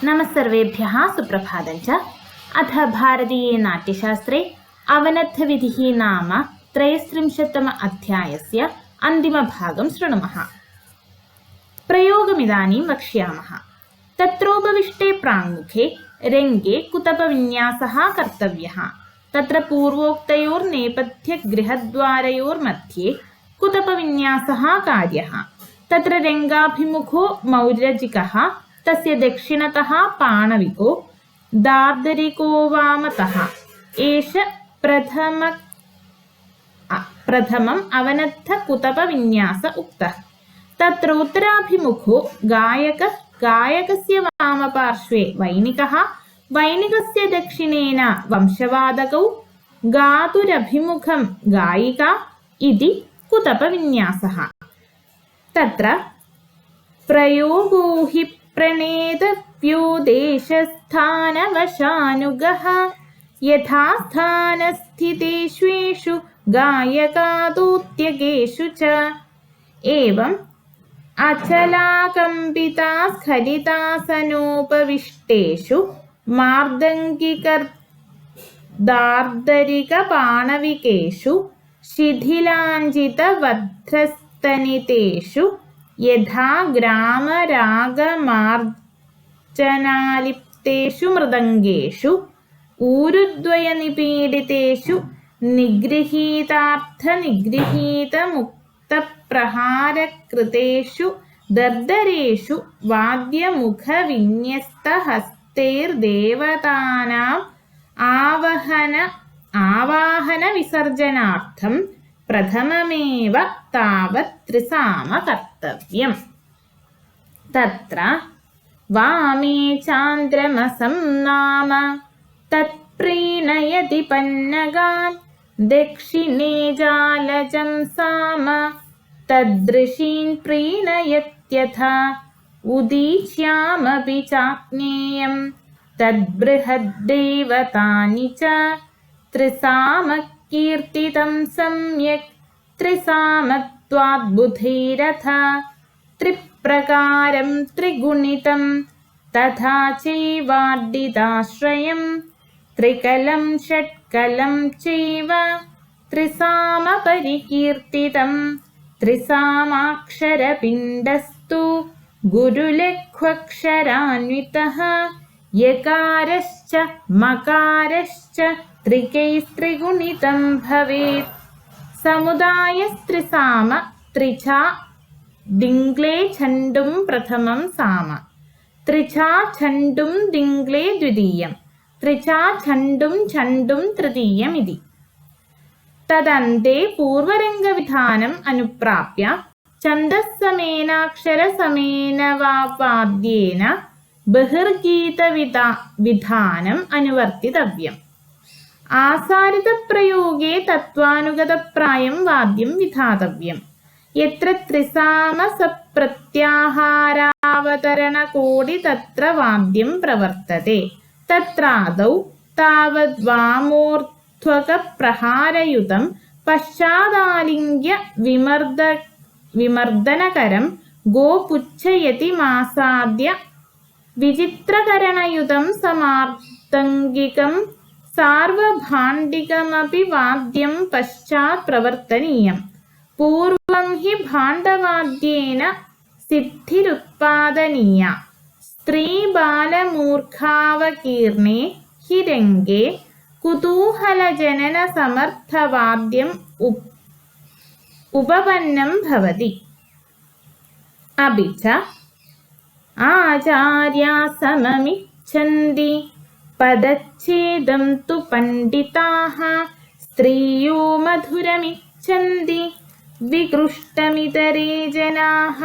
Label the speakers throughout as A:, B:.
A: नमस्सर्वेभ्यः सुप्रभातं च। अथ भारतीये नाट्यशास्त्रे अवनद्धविधिः नाम 33तम अध्यायस्य अन्तिमभागं शृणुमः। प्रयोगमिदानीं वक्ष्यामः। तत्रोपविष्टे प्राङ्मुखे रङ्गे कुतपविन्यासः कर्तव्यः। तत्र पूर्वोक्तयोर्नेपथ्यगृहद्वारयोर्मध्ये कुतपविन्यासः कार्यः। तत्र रङ्गाभिमुखो मौरजिकः, तस्य दक्षिणतः पाणविको, दार्दरिको वामतः। एष प्रथमम् अवनद्धकुतपविन्यास उक्तः। तत्र उत्तराभिमुखो गायकः, गायकस्य वामपार्श्वे वैणिकः, वैणिकस्य दक्षिणेन वंशवादकौ, गातुरभिमुखं गायिका इति कुतपविन्यासः। तत्र प्रयोगो हि प्रणेतव्यो देशस्थानवशानुगः, यथा स्थानस्थितेष्वेषु गायकादोद्यगेषु च। एवम् अचलाकम्पितास्खलितासनोपविष्टेषु मार्दङ्गिकदार्दरिकपाणविकेषु शिथिलाञ्जितवध्रस्तनितेषु यथा ग्रामरागमार्जनालिप्तेषु मृदङ्गेषु ऊरुद्वयनिपीडितेषु निगृहीतार्थनिगृहीतमुक्तप्रहारकृतेषु दर्दरेषु वाद्यमुखविन्यस्तहस्तैर्देवतानाम् आवाहनविसर्जनार्थं प्रथममेव तावत् त्रिसाम कर्तव्यम्। तत्र वामे चान्द्रमसं नाम तत्प्रीणयति पन्नगान्, दक्षिणे जालजं साम तदृशीन् प्रीणयत्यथा। उदीच्यामपि चाज्ञेयं तद्बृहद्देवतानि च, त्रिसामकीर्तितं सम्यक् त्रिसामत्वाद्बुधैरथ। त्रिप्रकारं त्रिगुणितं तथा चैवार्डिताश्रयं, त्रिकलं षट्कलं चैव त्रिसामपरिकीर्तितं। त्रिसामाक्षरपिण्डस्तु गुरुलघ्वक्षरान्वितः, यकारश्च मकारश्च त्रिकैस्त्रिगुणितं भवेत्। समुदायस्त्रिसाम त्रिछा दिङ्ग्ले छण्डुं प्रथमं साम, त्रिछा छण्डुं दिङ्ग्ले द्वितीयं, त्रिछा छण्डुं छण्डुं तृतीयमिति। तदन्ते पूर्वरङ्गविधानम् अनुप्राप्य छन्दस्समेनाक्षरसमेन वा वाद्येन बहिर्गीतविधानम् अनुवर्तितव्यम्। आसारितप्रयोगे तत्त्वानुगतप्रायं वाद्यं विधातव्यम्। यत्र त्रिसामसप्रत्याहारावतरणकोटि तत्र वाद्यं प्रवर्तते। तत्रादौ तावद् वामोर्ध्वकप्रहारयुतं पश्चादालिङ्ग्य विमर्दनकरं गोपुच्छयतिमासाद्य विचित्रकरणयुतं समार्दङ्गिकं सार्वभाण्डिकमपि वाद्यं पश्चात् प्रवर्तनीयम्। पूर्वं हि भाण्डवाद्येन सिद्धिरुत्पादनीया। स्त्रीबालमूर्खावकीर्णे हि रङ्गे कुतूहलजननसमर्थवाद्यम् उपपन्नं भवति। अपि च आचार्या सममिच्छन्ति पदच्छेदं तु पण्डिताः, स्त्रियो मधुरमिच्छन्ति विकृष्टमितरे जनाः।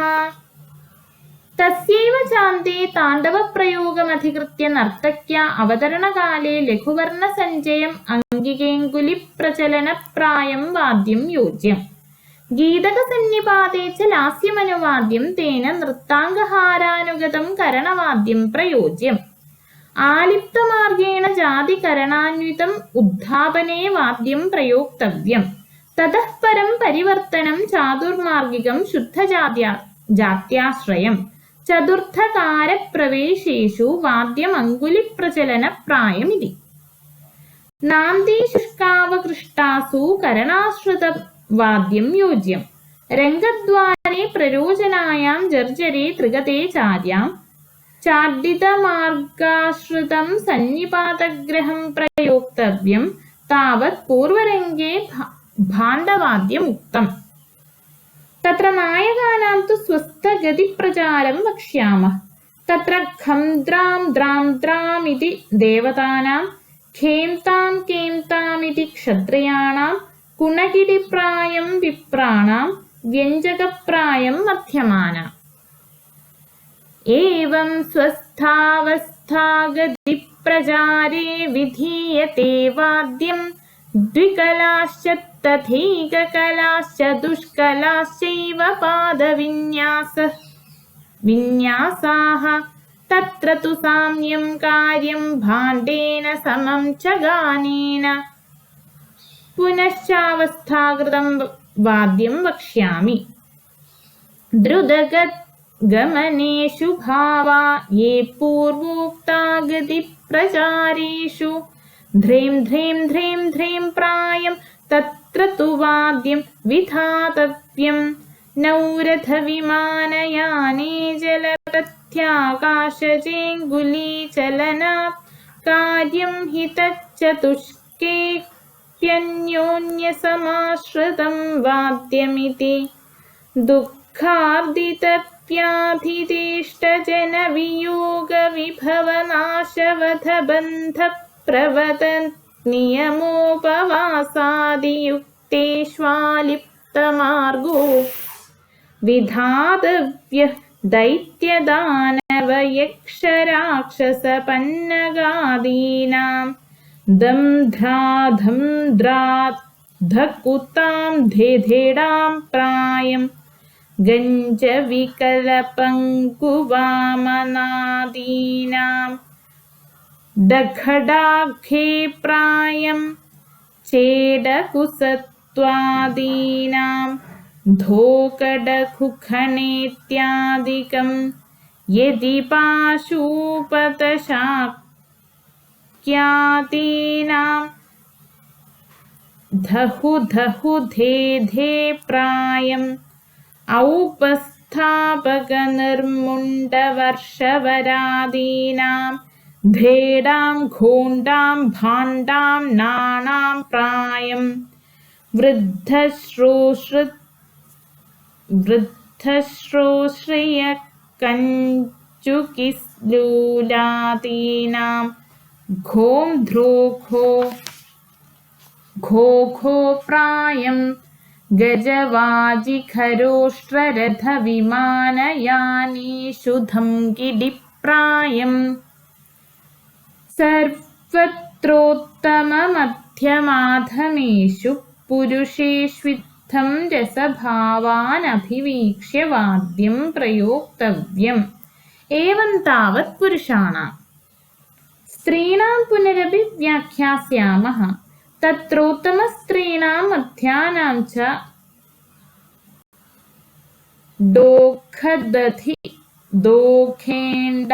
A: तस्यैव चान्ते ताण्डवप्रयोगमधिकृत्य नर्तक्या अवतरणकाले लघुवर्णसञ्चयम् अङ्गिकेऽङ्गुलिप्रचलनप्रायं वाद्यं योज्यम्। गीतकसन्निपाते च लास्यमनुवाद्यं, तेन नृत्ताङ्गहारानुगतं करणवाद्यं प्रयोज्यम्। आलिप्तमार्गेण जातिकरणान्वितम् उद्धापने वाद्यं प्रयोक्तव्यम्। ततः परं परिवर्तनं चातुर्मार्गिकं शुद्धजात्याश्रयम्। ചതുർത്ഥകാരപ്രവേശേഷു വാദ്യം അങ്കുലിപ്രചലനപ്രായമിതി. നാന്ദി ശുഷ്കാവകൃഷ്ടാസു കരണാശ്രിതവാദ്യം യോജ്യം. രംഗദ്വാരെ പ്രരോചനായാം ജർജരെ ത്രിഗതേ ചാര്യാം ചാർഡിതമാർഗാശ്രിതം സന്നിപാതഗ്രഹം പ്രയോക്തവ്യം താവത് പൂർവരംഗേ ഭാണ്ഡവാദ്യമുക്തം. തത്ര നായകാനാം തു സ്വസ്ഥഗതിപ്രചാരം വക്ഷ്യാമഃ. തത്ര ഖം ദ്രാം ദ്രാം ദ്രാം ഇതി ദേവതാനാം, ഖേം താം കേം താം ഇതി ക്ഷത്രിയാണാം, കുണകിടിപ്രായം വിപ്രാണാം, വ്യഞ്ജകപ്രായം മധ്യമാനാം. ഏവം സ്വസ്ഥാവസ്ഥാഗതിപ്രചാരേ വിധീയത്തെ വാദ്യം ദ്വികലാശ്ച തഥൈകകലാശ്ച ദുഷ്കലാശ്ചൈവ പാദവിന്യാസാഃ. തത്ര തു സാമ്യം കാര്യം ഭാണ്ഡേന സമം ച ഗാനേന. പുനശ്ചാവസ്ഥാകൃതം വാദ്യം വക്ഷ്യാമി. ദ്രുതഗമനേഷു ഭാവാ യേ പൂർവോക്താഗതിപ്രചാരേഷു ധ്രേം ധ്രേം ധ്രേം ധ്രേം പ്രായം തത്ര തു വാദ്യം വിധാതവ്യം. നൗരഥവിമാനയാനേ ജലപഥ്യാകാശജേങ്കുലീചലനാത് കാര്യം हि തച്ചതുഷ്കേऽപ്യന്യോന്യസമാശ്രിതം വാദ്യമിതി. ദുഃഖാർദിതപ്യാധിതേഷ്ടജനവിയോഗവിഭവനാശവധബന്ധപ്രവതന്നിയമോപവാസാദിയുക്തേഷ്വാലിപ്തമാർഗോ വിധാതവ്യഃ ദൈത്യദാനവയക്ഷരാക്ഷസപന്നഗാദീനാം. ദംധ്രാധംധ്രാധകുതാം ധേധേടാം പ്രായം ഗഞ്ജവികലപങ്കുവാമനാദീനാം. ദഘടാഘേ പ്രായം ചേടകുസത്വാദീനാം. ധോകടഖുഖണേത്യാദികം യദി പാശൂപതശാക്യാദീനാം. ധഹു ധഹു ധേ ധേ പ്രായം ഔപസ്ഥാപകനിർമുണ്ഡവർഷവരാദീനാം. ധേടാം ഘോണ്ടാം ഭാണ്ഡാം നാണാം പ്രായം വൃദ്ധശ്രോശ്രിയകഞ്ചുകിസ്ലൂലാദീനാം. ഘോം ധ്രോഘോ ഘോഘോ പ്രായം ഗജവാജിഖരോഷ്ട്രരഥവിമാനയാനേഷു ധംകിടിപ്രായം. സർവത്രോത്തമമധ്യമാധമേഷു പുരുഷേഷ്വിത്തം രസഭാവാനഭിവീക്ഷ്യ വാദ്യം പ്രയോക്തവ്യം. ഏവം താവത് പുരുഷാണാം. സ്ത്രീണാം പുനരപി വ്യാഖ്യാസ്യാമഃ. തത്രോത്തമസ്ത്രീണാം മധ്യാനാം ച ഡോഖദധി ദോഖേണ്ട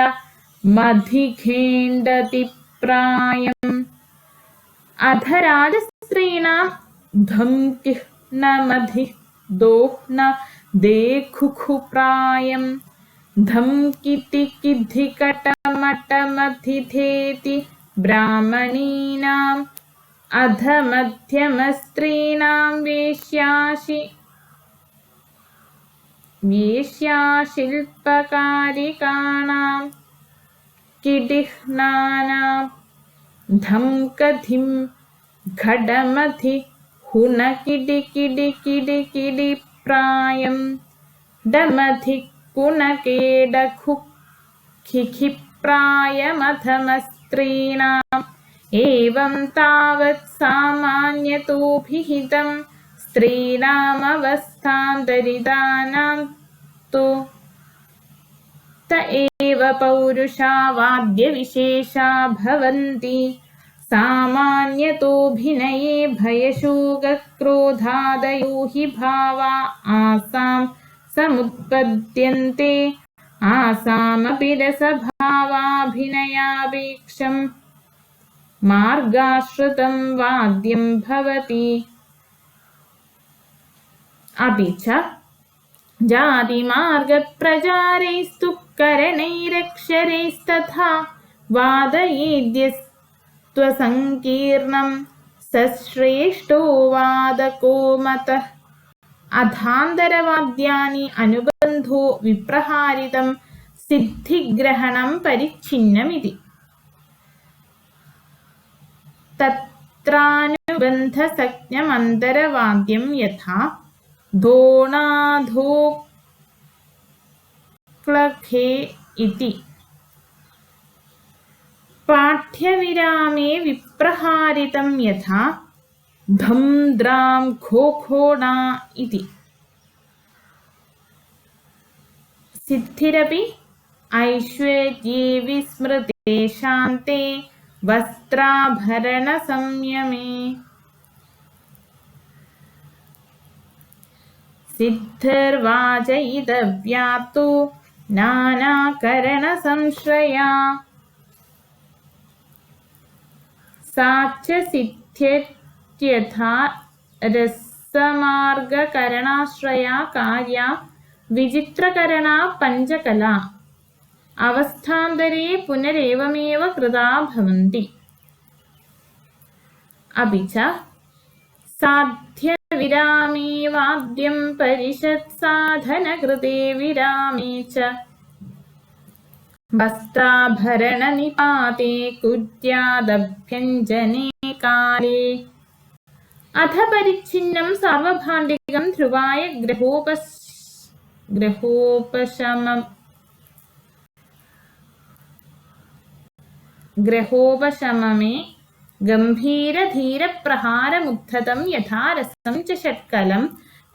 A: മധിഖേണ്ടതി പ്രായം. അധരാജസ്ത്രീണാം ധംകിഹ് ന മധിഃ ദോഹ് ന ദേഖുഖു പ്രായം. ധംകിതി കിധികടമടമധിധേതി ബ്രാഹ്മണീനാം. അധമധ്യമസ്ത്രീണാം വേശ്യാശില്പകാരികാണാം. കിടിഹ്നാനാം. ധംകധിം ഘടമധി ഹുണകിടികിടികിടികിടി പ്രായം. ഡമധി കുണകേടഖുഖിഖി പ്രായമധമസ്ത്രീണാം. ഏവം താവത് സാമാന്യതോഭിഹിതം സ്ത്രീണാമവസ്ഥാന്തരിതാനാം തു. ത ഏവ പൗരുഷാ വാദ്യവിശേഷാ ഭവന്തി. സാമാന്യതോഭിനയേ ഭയശോകക്രോധാദയോ ഹി ഭാവാ ആസാം സമുത്പദ്യന്തെ. आसामपि रसभावाभिनयापेक्षं मार्गाश्रितं वाद्यं भवति। अपि च जातिमार्गप्रचारैस्तु करणैरक्षरैस्तथा वादयेद्यस्त्वसङ्कीर्णं स श्रेष्ठो वादको मतः। अथान्तरवाद्यानि अनुबन्धो विप्रहारितं सिद्धिग्रहणं परिच्छिन्नमिति। तत्रानुबन्धसंज्ञमन्तरवाद्यं यथा दोणाधोक्लखे इति। पाठ्यविरामे विप्रहारितं यथा धम द्राम खोखोणा इति। सिद्धिरपि ऐश्वर्ये विस्मृते शान्ते वस्त्राभरणसंयमे। सिद्धिर्वाचयितव्या तु नानाकरणसंश्रया। सा च सिद्ध्यर्थ्यथा रसमार्गकरणाश्रया कार्या विचित्रकरणा पञ्चकला। अवस्थान्तरे पुनरेवमेव कृता भवन्ति। अपि च साध्यविरामे वाद्यं परिषत्साधनकृते विरामे च वस्त्राभरणनिपाते कुर्यादभ्यञ्जने काले। अथ परिच्छिन्नं सार्वभाण्डिकं ध्रुवाय ग्रहोपशममे गम्भीरधीरप्रहारमुद्धतं यथा रसं च षट्कलं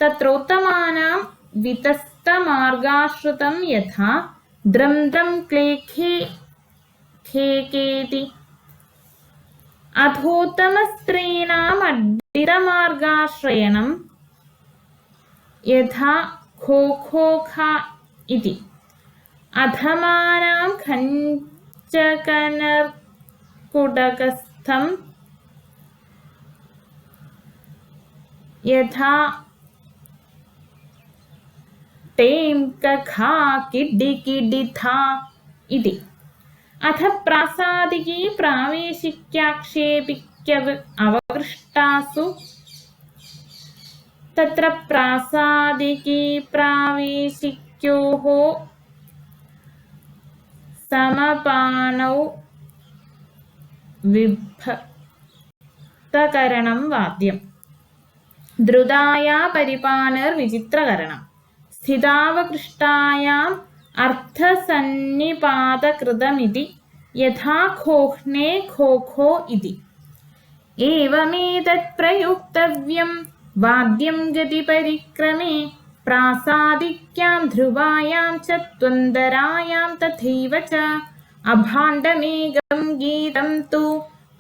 A: तत्रोत्तमानां वितस्तमार्गाश्रितं यथा द्रं द्रं क्लेखे खेकेति। अधोत्तमस्त्रीणाम् अड्डितमार्गाश्रयणं यथा खो खो खा इति। अधमानां खञ्चकनर्कुटकस्थं यथा टें कखा किड्डि किड्डि था इति। अथ प्रासादिकी प्रावेशिक्याक्षेपिक्य अवकृष्टासु तत्र प्रासादिकी प्रावेशिक्योः समपानौ विभक्तकरणं वाद्यम्। द्रुताया परिपानर्विचित्रकरणम्। स्थितावकृष्टायाम् अर्थसन्निपातकृतमिति यथा खोह्ने खोखो इति। एवमेतत् प्रयुक्तव्यं वाद्यं गतिपरिक्रमे प्रासादिक्यां ध्रुवायां च त्वन्दरायां तथैव च। अभाण्डमेकं गीतं तु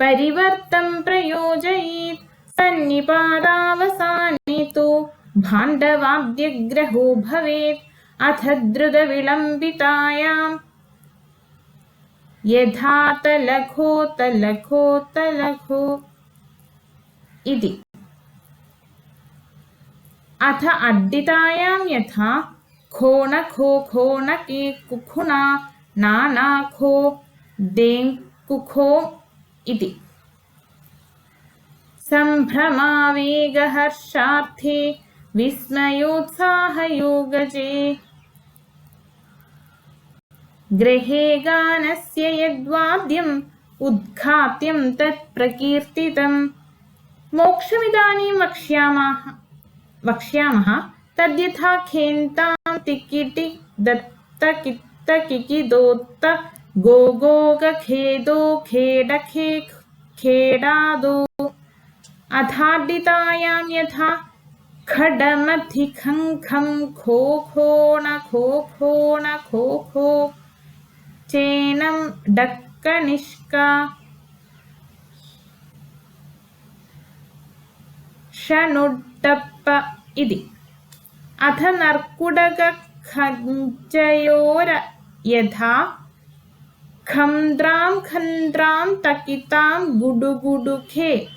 A: परिवर्तं प्रयोजयेत् सन्निपातावसाने तु भाण्डवाद्यग्रहो भवेत्। अथ द्रुतविलम्बितायां यथा तलखो तलखो तलखो इति। अथ अड्डितायां यथा खोण खो खोण के कुखुना नाना खो दें कुखो इति। सम्भ्रमावेगहर्षार्थे विस्मयोत्साहयोगजे गृहे गानस्य यद्वाद्यम् उद्घाट्यं तत् प्रकीर्तितं। मोक्षमिदानीं वक्ष्यामः तद्यथा खेन्तां तिकिटि दत्त कित्त किकिदोत्त गोगोग खेदो खेडखे खेडादो। अथाड्डितायां यथा खडमधिखं खो खोण खो खोण खो खो चेनं डक्कनिष्का षणुड्डप्प इति। अथ नर्कुडकखञ्जयोर यथा खंद्रां खंद्रां तकितां गुडुगुडुखे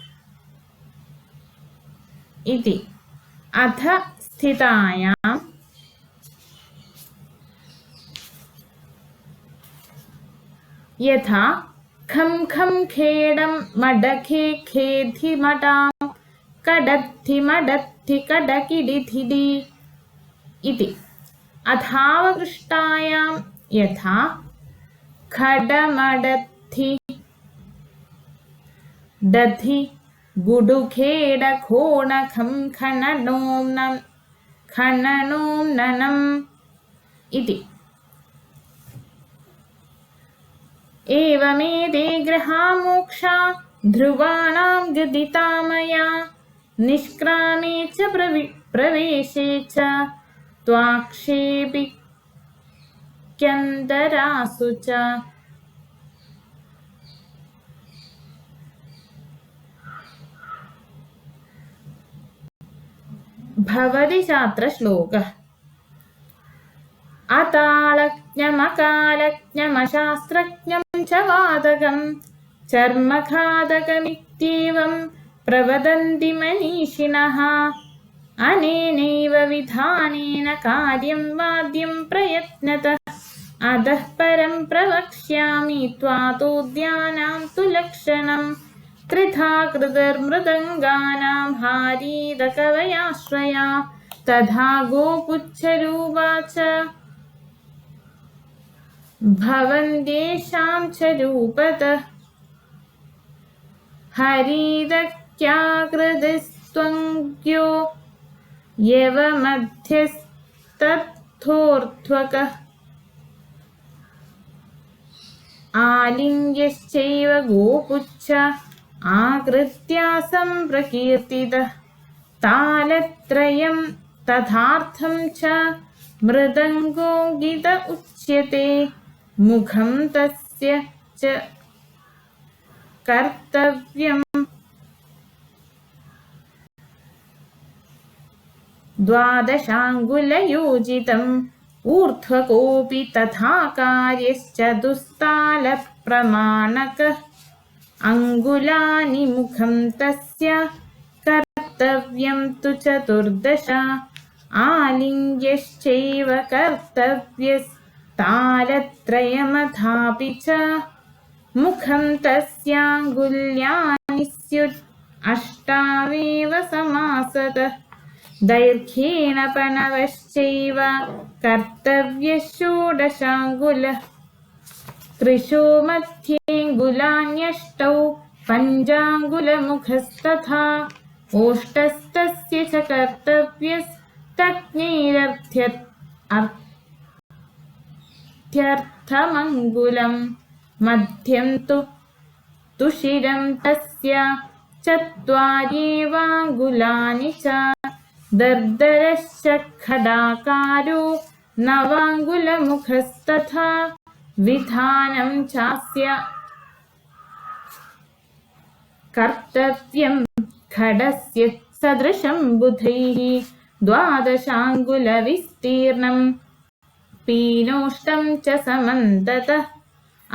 A: इति। अथ स्थितायां यथा खं खं खेडं मडखे खेधि मडां कडद्धि मडद्धि कडकिडिधिडि इति। अथावकृष्टायां यथा खडमडद्धि दधि गुडुखेड खोणखं खननों ननम् इति। एवमेते ग्रहा मोक्षा ध्रुवाणां गदिता मया निष्क्रामे च प्रवेशे च त्वाक्षेपिक्यन्तरासु च। भवति छात्रश्लोकः। अतालज्ञमकालज्ञमशास्त्रज्ञं च वादकं चर्मखादकमित्येवं प्रवदन्ति मनीषिणः। अनेनैव विधानेन कार्यं वाद्यं प्रयत्नतः अतः परं प्रवक्ष्यामि त्वातोद्यानां तु लक्षणम्। त्रिधा कृतर्मृदङ्गानां हारीदकवयाश्रया तथा गोपुच्छरूपाच भवन्त्येषां च रूपतः। हरिदक्याकृतिस्त्वङ्ग्यो यवमध्यस्तथोर्ध्वकः आलिङ्ग्यश्चैव गोपुच्छ आकृत्या सम्प्रकीर्तितः। तालत्रयं तथार्थं च मृदङ्गोऽङ्गित उच्यते। मुखं तस्य च कर्तव्यं द्वादशाङ्गुलयोजितम्। ऊर्ध्वकोऽपि तथा कार्यश्चतुस्तालप्रमाणकः। अङ्गुलानि मुखं तस्य कर्तव्यं तु चतुर्दश। आलिङ्ग्यश्चैव कर्तव्यस्तालत्रयमथापि च। मुखं तस्याङ्गुल्यानि स्युत् अष्टावेव समासतः। दैर्घ्येण पणवश्चैव कर्तव्यः षोडशाङ्गुलः। त्रिषु मध्येऽङ्गुलान्यष्टौ पञ्चाङ्गुलमुखस्तथा। ओष्ठस्तस्य च कर्तव्यस्तग्नेरर्थमङ्गुलं। मध्यं तु शिरं तस्य चत्वार्येवाङ्गुलानि च। दर्दरश्च खडाकारो नवाङ्गुलमुखस्तथा। विधानं चास्य कर्तव्यं खडस्य सदृशं बुधैः। द्वादशाङ्गुलविस्तीर्णं पीनोष्टं च समन्ततः।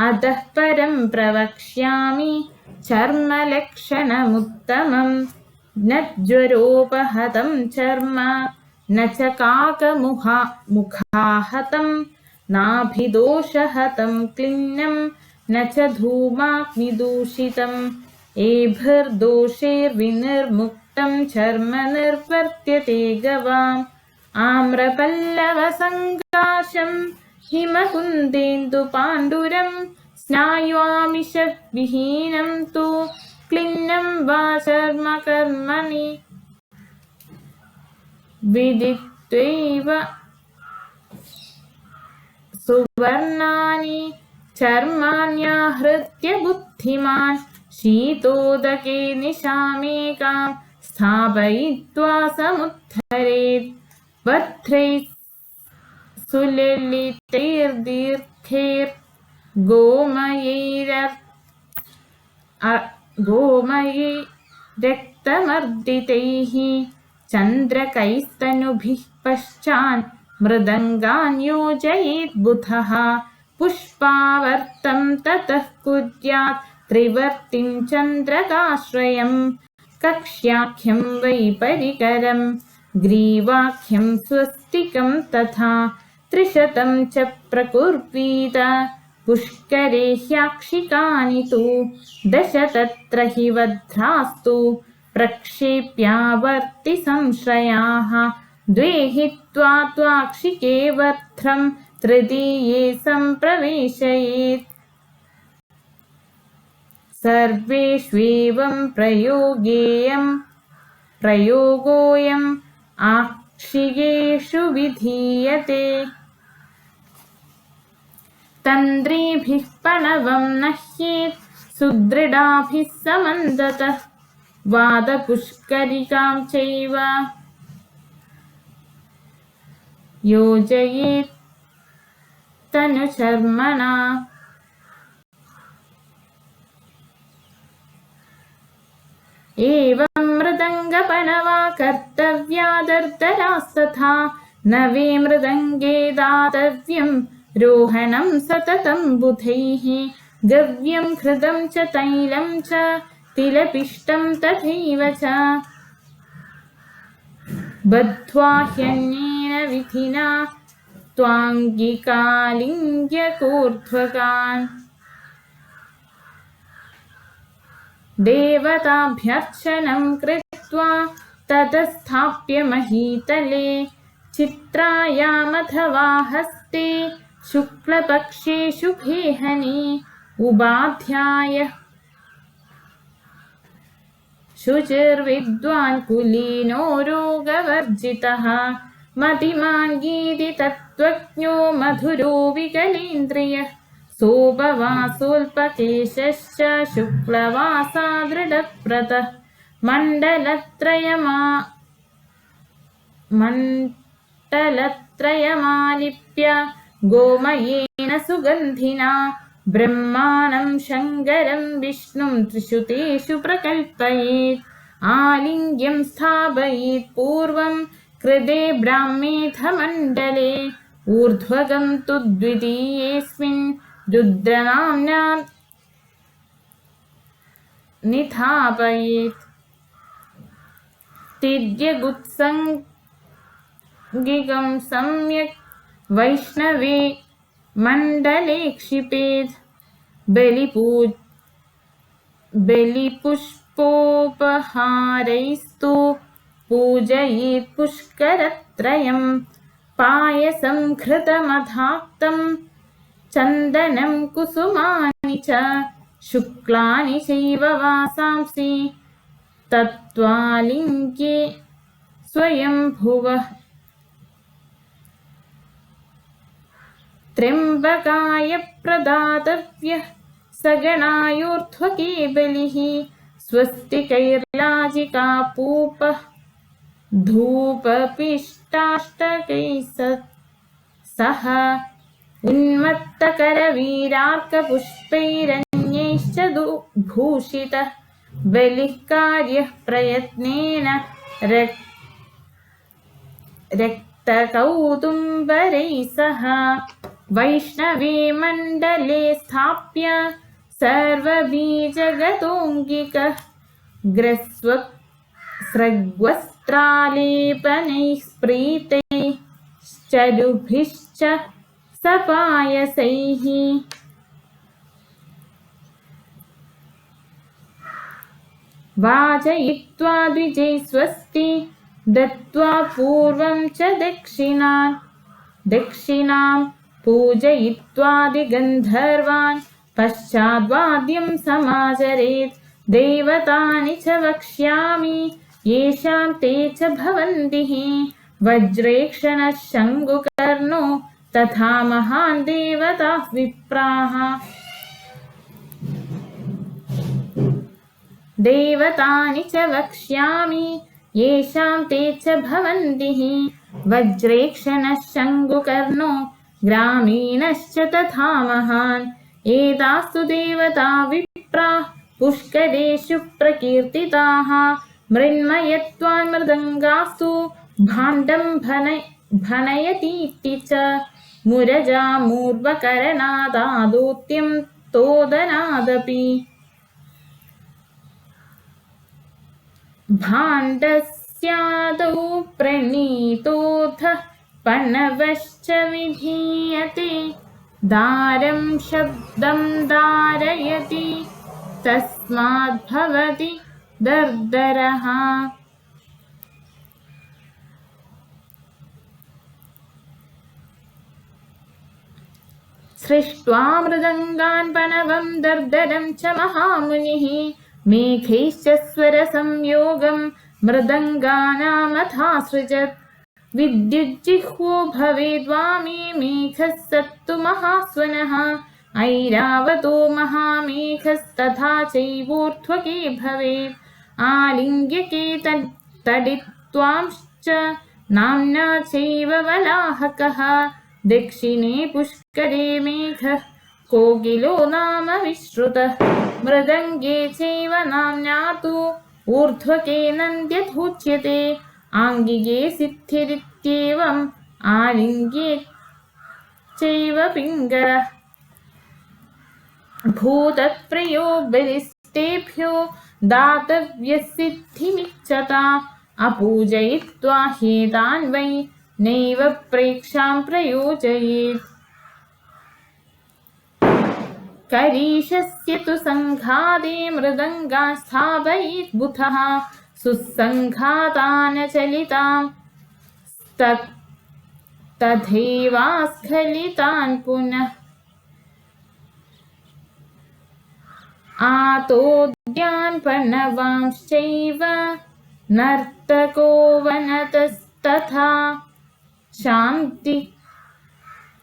A: अतः परं प्रवक्ष्यामि चर्मलक्षणमुत्तमम्। न ज्वरोपहतं चर्म न च काकमुखाहतं नाभिदोषहतं क्लिन्नं न च धूमाग्निदूषितम्। एभिर्दोषैर्विनिर्मुक्तं चर्म निर्वर्त्यते गवाम्। आम्रपल्लवसङ्काशं हिमकुन्देन्दुपाण्डुरं स्नायुआमिषविहीनं तु क्लिन्नं वा चर्मकर्मणि। विदित्वैव सुवर्णानि चर्माण्याहृत्य बुद्धिमान्। शीतोदके निशामेकां स्थापयित्वा समुद्धरेत्। वध्रैः गोमयैरक्तमर्दितैः चन्द्रकैस्तनुभिः पश्चान् मृदङ्गान् योजयेत् बुधः। पुष्पावर्तं ततः कुर्यात् त्रिवर्तिं चन्द्रकाश्रयं कक्ष्याख्यं वै परिकरं ग्रीवाख्यं स्वस्तिकं तथा 300 च प्रकुर्वीत पुष्करे ह्याक्षिकानि तु 10 तत्र हि वध्रास्तु प्रक्षेप्यावर्ति संश्रयाः 2 हि त्वाक्षिके वध्रं तृतीये सम्प्रवेशयेत् सर्वेष्वेवं प्रयोगोऽयम् आक्षिकेषु विधीयते तन्द्रीभिः पणवं नह्येत् सुदृढाभिः समन्दतः वादपुष्करिकां चैव योजयेत् तनुचर्मणा एवं मृदङ्गपणवा कर्तव्यादर्दरास्तथा नवे मृदङ्गे दातव्यं रोहणं सततं बुधैः गव्यं हृदं च तैलं च तिलपिष्टं तथैव च बद्ध्वा ह्यन्येन विधिना त्वाङ्गिकालिङ्ग्यकूर्ध्वकान् देवताभ्यर्चनं कृत्वा ततस्थाप्य महीतले चित्रायामथवा हस्ते शुक्लपक्षे शुभेहने उपाध्याय शुचिर्विद्वान् कुलीनो रोगवर्जितः मतिमाङ्गीति तत्त्वज्ञो मधुरो विकलेन्द्रियः सोपवासोऽल्पकेशश्च शुक्लवासा दृढव्रतः मण्डलत्रयमालिप्य गोमयेन सुगन्धिना ब्रह्माणं शङ्करं विष्णुं 3 तेषु प्रकल्पयेत् आलिङ्ग्यं स्थापयेत् पूर्वं कृते ब्राह्मेऽथ मण्डले ऊर्ध्वगं तु द्वितीयेऽस्मिन् रुद्रनाम्ना निधापयेत् तिर्यगुत्सङ्गिकं सम्यक् वैष्णवे मण्डले क्षिपेत् बलिपुष्पोपहारैस्तु पूजयेत् पुष्करत्रयं पायसं घृतमधाक्तं चन्दनं कुसुमानि च शुक्लानि चैव वासांसि तत्त्वालिङ्गे स्वयंभुवः त्र्यम्बकाय प्रदातव्यः सगणायोर्ध्वके बलिः स्वस्तिकैर्लाजिकापूपः धूपपिष्टाष्टकैः सह उन्मत्तकरवीरार्कपुष्पैरन्यैश्च भूषितः बलिः कार्यः प्रयत्नेन रक्तकौतुम्बरैः सह वैष्णवे मण्डले स्थाप्य सर्वबीजगतोऽङ्गिकः स्रग्वस्त्रालेपनैः स्प्रीतैश्चरुभिश्च सपायसैः वाजयित्वा द्विजै स्वस्ति दत्त्वा पूर्वं च दक्षिणां पूजयित्वादिगन्धर्वान् पश्चाद्वाद्यं समाचरेत् देवतानि च वक्ष्यामि येषां ते च भवन्ति वज्रेक्षणः शङ्कुकर्णो तथा महान् देवताः विप्राः देवतानि च वक्ष्यामि येषां ते च भवन्ति वज्रेक्षणः शङ्कुकर्णो ग्रामीणश्च तथा महान् एतास्तु देवता विप्राः पुष्करेषु प्रकीर्तिताः मृण्मयत्वान् मृदङ्गास्तु भाण्डं भनयतीति च मुरजामूर्वकरणादादोत्यं तोदनादपि भाण्डस्यादौ प्रणीतोऽथ पणवश्च विधीयते दारं शब्दं धारयति तस्माद्भवति दर्दरः सृष्ट्वा मृदङ्गान् पणवं दर्दरं च महामुनिः मेघैश्च स्वरसंयोगं मृदङ्गानामथासृजत् विद्युज्जिह्वो भवेद्वामे मेघः सत्तु महास्वनः ऐरावतो महामेघस्तथा चैवोर्ध्वके भवेत् आलिङ्ग्यके तडित्वांश्च नाम्ना चैव वलाहकः दक्षिणे पुष्करे मेघः कोकिलो नाम विश्रुतः मृदङ्गे चैव नाम्ना तु ऊर्ध्वके नन्द्यथोच्यते आङ्गिके सिद्धिरित्येवम् आलिङ्गे चैव पिङ्गलः भूतप्रियो बलिष्ठेभ्यो दातव्यः सिद्धिमिच्छता अपूजयित्वा हेतान् वै नैव प्रेक्षां प्रयोजयेत् करीशस्य तु सङ्घाते मृदङ्गान् स्थापयेत् बुधः सुसङ्घातान् चलितां तथैवास्खलितान् पुनः आतोद्यान् पणवांश्चैव नर्तको वनतस्तथा शान्ति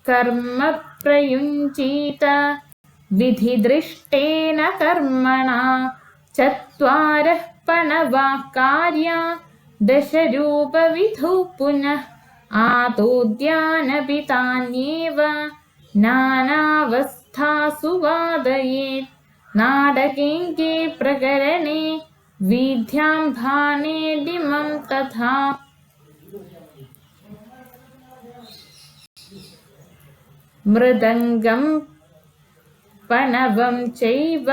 A: कर्म प्रयुञ्जीत विधिदृष्टेन कर्मणा चत्वारः पणवाः कार्या दशरूपविधौ पुनः आतोद्यानपि तान्येव नानावस्थासु वादयेत् नाटकेऽङ्के प्रकरणे वीथ्यां भाणे डिमं तथा मृदङ्गं पणवं चैव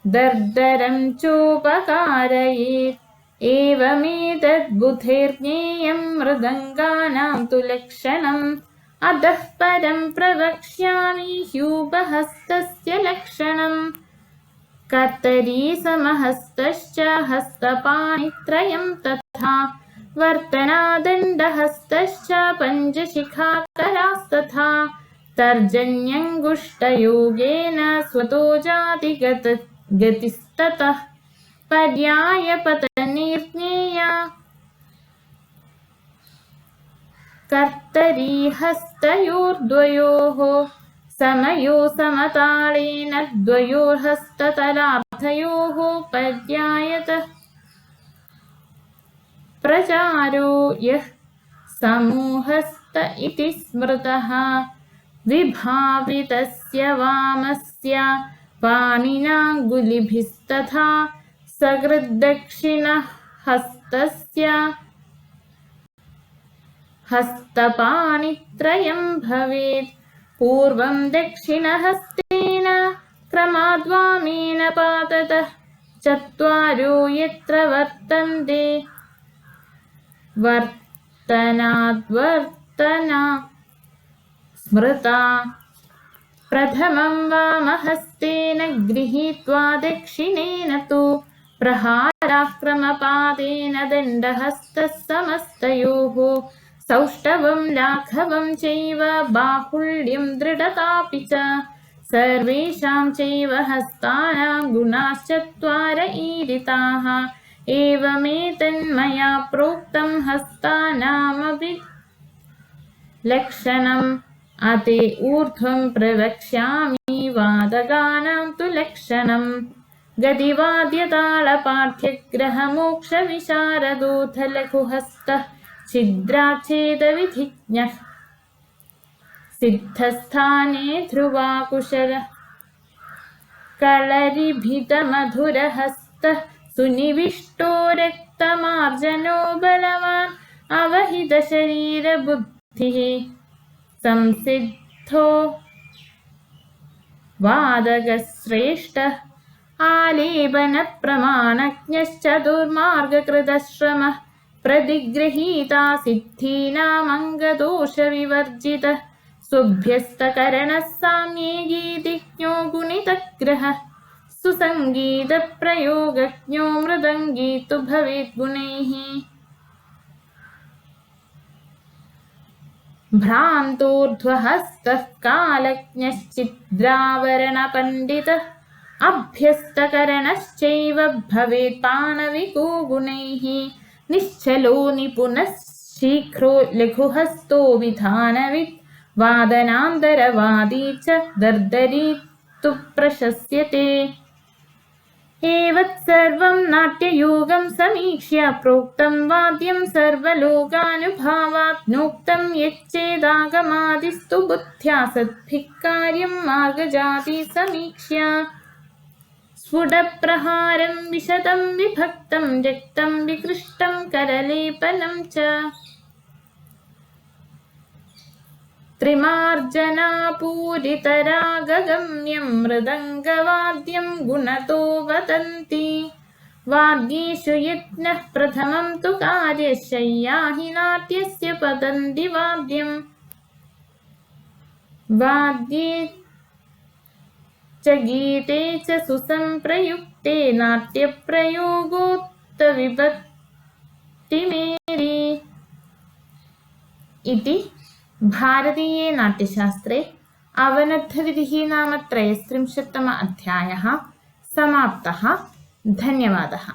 A: दर्दरं चोपकारयेत् एवमेतद्बुधैर्ज्ञेयं मृदङ्गानां तु लक्षणम् अतः परं प्रवक्ष्यामि ह्यूपहस्तस्य लक्षणम् कर्तरी समहस्तश्च हस्तपाणित्रयं तथा वर्तनादण्डहस्तश्च पञ्चशिखाकरास्तथा तर्जन्यङ्गुष्ठयोगेन स्वतो जाति गतिस्ततः पर्यायपतनिर्ज्ञेया कर्तरी हस्तयोर्द्वयोः समयो समताळेन द्वयोर्हस्ततलार्थयोः पर्यायतः प्रचारो यः समूहस्त इति स्मृतः विभावितस्य वामस्य पाणिनाङ्गुलिभिस्तथा सकृद्दक्षिणहस्तस्य हस्तपाणित्रयं भवेत् पूर्वं दक्षिणहस्तेन क्रमाद्वामेन पाततः चत्वारो यत्र वर्तन्ते वर्तनाद्वर्तना स्मृता प्रथमं वामहस्तेन गृहीत्वा दक्षिणेन तु प्रहाराक्रमपातेन दण्डहस्तः समस्तयोः सौष्ठवं लाघवं चैव बाहुल्यं दृढतापि च सर्वेषां चैव हस्तानां गुणाश्चत्वार ईरिताः एवमेतन्मया प्रोक्तं हस्तानामपि लक्षणम् अते ऊर्ध्वं प्रवक्ष्यामि वादकानां तु लक्षणम् गतिवाद्यतालपाठ्यग्रहमोक्षविशारदोऽथ लघुहस्तः छिद्राच्छेदविधिज्ञः सिद्धस्थाने ध्रुवाकुशलः कलरिभितमधुरहस्तः सुनिविष्टो रक्तमार्जनो बलवान् अवहितशरीरबुद्धिः संसिद्धो वादकश्रेष्ठः आलेपनप्रमाणज्ञश्चतुर्मार्गकृतश्रमः प्रतिगृहीता सिद्धीनामङ्गदोषविवर्जितः सुभ्यस्तकरणः साम्ये गीतिज्ञो गुणितग्रहः सुसङ्गीतप्रयोगज्ञो मृदङ्गी तु भवेत् गुणैः भ्रान्तोर्ध्वहस्तः कालज्ञश्चिद्रावरणपण्डितः अभ्यस्तकरणश्चैव भवेत् पाणविको गुणैः निश्चलो निपुणः शीघ्रो लघुहस्तो विधानवित् वादनान्तरवादी च दर्दरी तु प्रशस्यते एवत् सर्वं नाट्ययोगं समीक्ष्य प्रोक्तं वाद्यं सर्वलोकानुभावात् नोक्तं यच्चेदागमादिस्तु बुद्ध्या सद्भिः कार्यं मार्गजाति समीक्ष्य स्फुटप्रहारं विशतं विभक्तं रक्तं विकृष्टं करलेपनं च त्रिमार्जनापूरितरागगम्यं मृदङ्गवाद्यं गुणतो वदन्ति वाद्येषु यत्नः प्रथमं तु कार्यशय्या हि नाट्यस्य पतन्ति वाद्यं वाद्ये च गीते च सुसंप्रयुक्ते नाट्यप्रयोगोक्तविभक्तिमेरि इति भारतीये नाट्यशास्त्रे अवनद्धविधिः नाम 33तमः अध्यायः समाप्तः। धन्यवादः।